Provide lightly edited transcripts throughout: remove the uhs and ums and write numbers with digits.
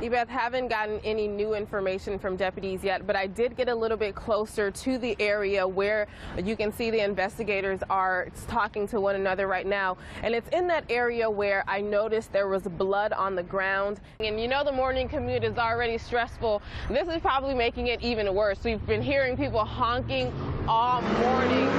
Ebeth, haven't gotten any new information from deputies yet, but I did get a little bit closer to the area where you can see the investigators are talking to one another right now. And it's in that area where I noticed there was blood on the ground. And you know the morning commute is already stressful. This is probably making it even worse. We've been hearing people honking all morning.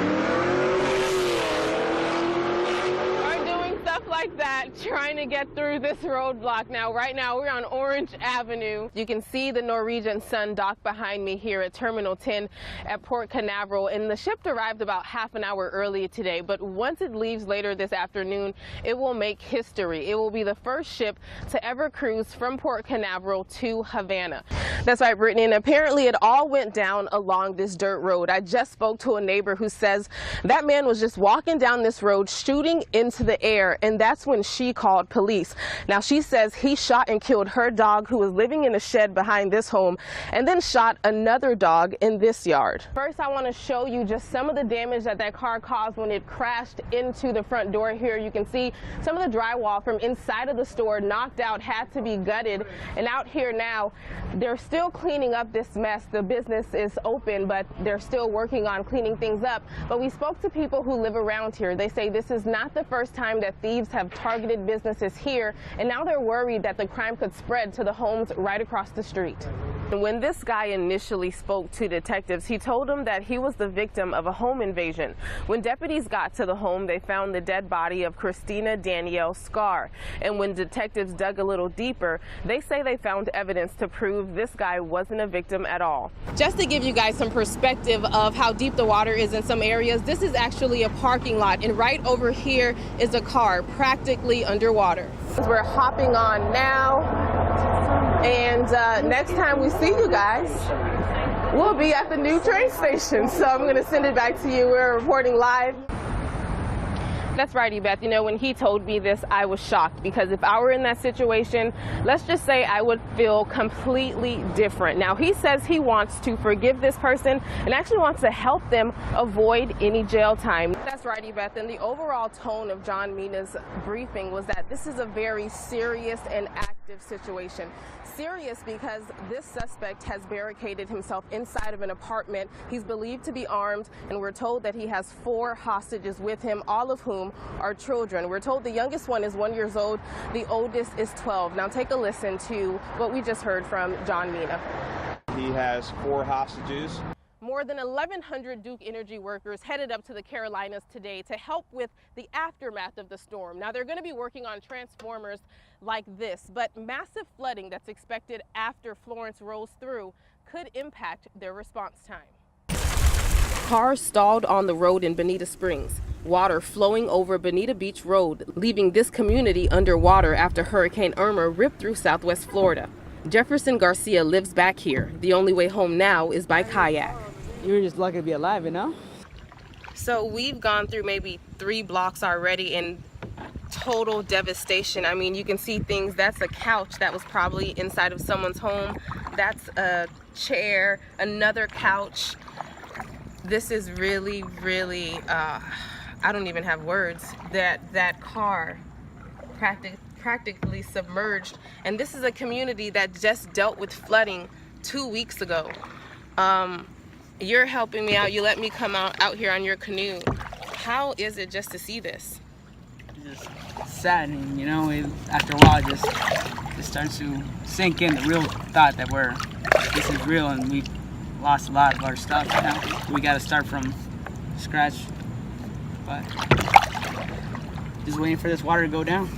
Like that, trying to get through this roadblock. Now, right now, we're on Orange Avenue. You can see the Norwegian Sun dock behind me here at Terminal 10 at Port Canaveral, and the ship arrived about half an hour early today, but once it leaves later this afternoon, it will make history. It will be the first ship to ever cruise from Port Canaveral to Havana. That's right, Brittany, and apparently it all went down along this dirt road. I just spoke to a neighbor who says that man was just walking down this road shooting into the air, and that's when she called police. Now, she says he shot and killed her dog who was living in a shed behind this home, and then shot another dog in this yard. First, I want to show you just some of the damage that car caused when it crashed into the front door here. You can see some of the drywall from inside of the store knocked out, had to be gutted, and out here now, they're still cleaning up this mess. The business is open, but they're still working on cleaning things up. But we spoke to people who live around here. They say this is not the first time that thieves have targeted businesses here, and now they're worried that the crime could spread to the homes right across the street. When this guy initially spoke to detectives, he told them that he was the victim of a home invasion. When deputies got to the home, they found the dead body of Christina Danielle Scar. And when detectives dug a little deeper, they say they found evidence to prove this guy wasn't a victim at all. Just to give you guys some perspective of how deep the water is in some areas, this is actually a parking lot, and right over here is a car practically underwater. We're hopping on now, and next time we see you guys, we'll be at the new train station. So I'm going to send it back to you. We're reporting live. That's right, Ebeth. You know, when he told me this, I was shocked, because if I were in that situation, let's just say I would feel completely different. Now, he says he wants to forgive this person and actually wants to help them avoid any jail time. That's right, Ebeth. And the overall tone of John Mina's briefing was that this is a very serious and active situation. Serious because this suspect has barricaded himself inside of an apartment. He's believed to be armed, and we're told that he has 4 hostages with him, all of whom are children. We're told the youngest one is 1 year old, the oldest is 12. Now take a listen to what we just heard from John Mina. He has 4 hostages. More than 1,100 Duke Energy workers headed up to the Carolinas today to help with the aftermath of the storm. Now, they're going to be working on transformers like this, but massive flooding that's expected after Florence rolls through could impact their response time. Cars stalled on the road in Bonita Springs. Water flowing over Bonita Beach Road, leaving this community underwater after Hurricane Irma ripped through Southwest Florida. Jefferson Garcia lives back here. The only way home now is by kayak. You're just lucky to be alive, you know? So we've gone through maybe 3 blocks already in total devastation. I mean, you can see things. That's a couch that was probably inside of someone's home. That's a chair, another couch. This is really, really, I don't even have words. That car practically submerged. And this is a community that just dealt with flooding 2 weeks ago. You're helping me out. You let me come out here on your canoe. How is it just to see this? It's just saddening, you know. After a while, it starts to sink in the real thought that this is real, and we've lost a lot of our stuff. Now we got to start from scratch, but just waiting for this water to go down.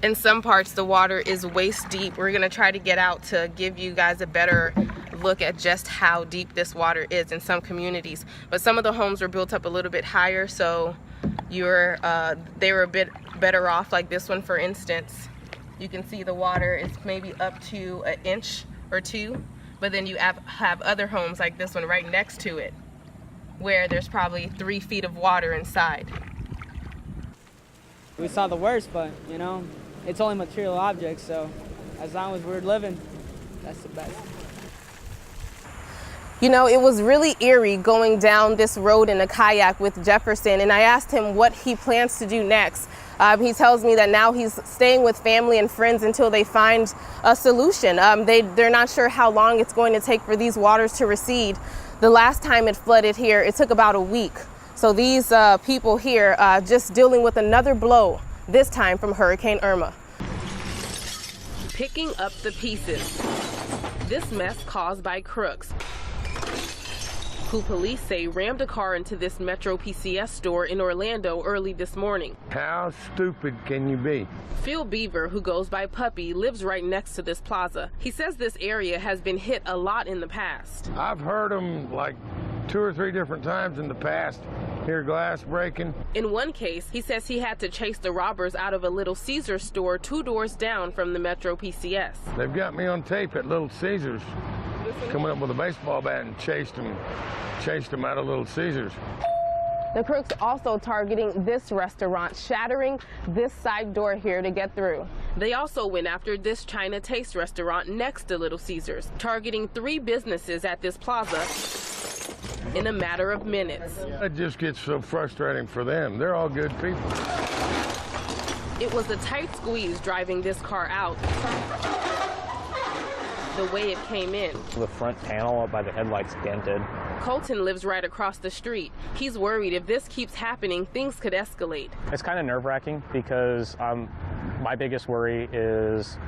In some parts, the water is waist deep. We're gonna try to get out to give you guys a better look at just how deep this water is in some communities. But some of the homes were built up a little bit higher, so they were a bit better off. Like this one, for instance, you can see the water is maybe up to 1 inch or 2, but then you have other homes like this one right next to it, where there's probably 3 feet of water inside. We saw the worst, but you know, it's only material objects, so as long as we're living, that's the best. You know, it was really eerie going down this road in a kayak with Jefferson, and I asked him what he plans to do next. He tells me that now he's staying with family and friends until they find a solution. They're not sure how long it's going to take for these waters to recede. The last time it flooded here, it took about a week. So these people here just dealing with another blow, this time from Hurricane Irma. Picking up the pieces. This mess caused by crooks, who police say rammed a car into this Metro PCS store in Orlando early this morning. How stupid can you be? Phil Beaver, who goes by Puppy, lives right next to this plaza. He says this area has been hit a lot in the past. I've heard them like 2 or 3 different times in the past. Hear glass breaking. In one case, he says he had to chase the robbers out of a Little Caesars store 2 doors down from the Metro PCS. They've got me on tape at Little Caesars, coming up with a baseball bat and chased them out of Little Caesars. The crooks also targeting this restaurant, shattering this side door here to get through. They also went after this China Taste restaurant next to Little Caesars, targeting 3 businesses at this plaza in a matter of minutes. It just gets so frustrating for them. They're all good people. It was a tight squeeze driving this car out the way it came in. The front panel up by the headlights dented. Colton lives right across the street. He's worried if this keeps happening, things could escalate. It's kind of nerve-wracking because my biggest worry is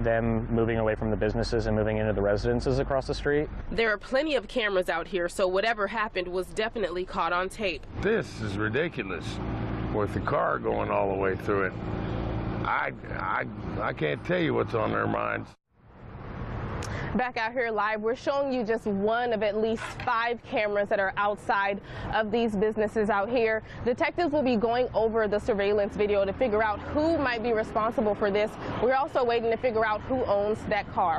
them moving away from the businesses and moving into the residences across the street. There are plenty of cameras out here, so whatever happened was definitely caught on tape. This is ridiculous with the car going all the way through it. I can't tell you what's on their minds. Back out here live, we're showing you just one of at least 5 cameras that are outside of these businesses out here. Detectives will be going over the surveillance video to figure out who might be responsible for this. We're also waiting to figure out who owns that car.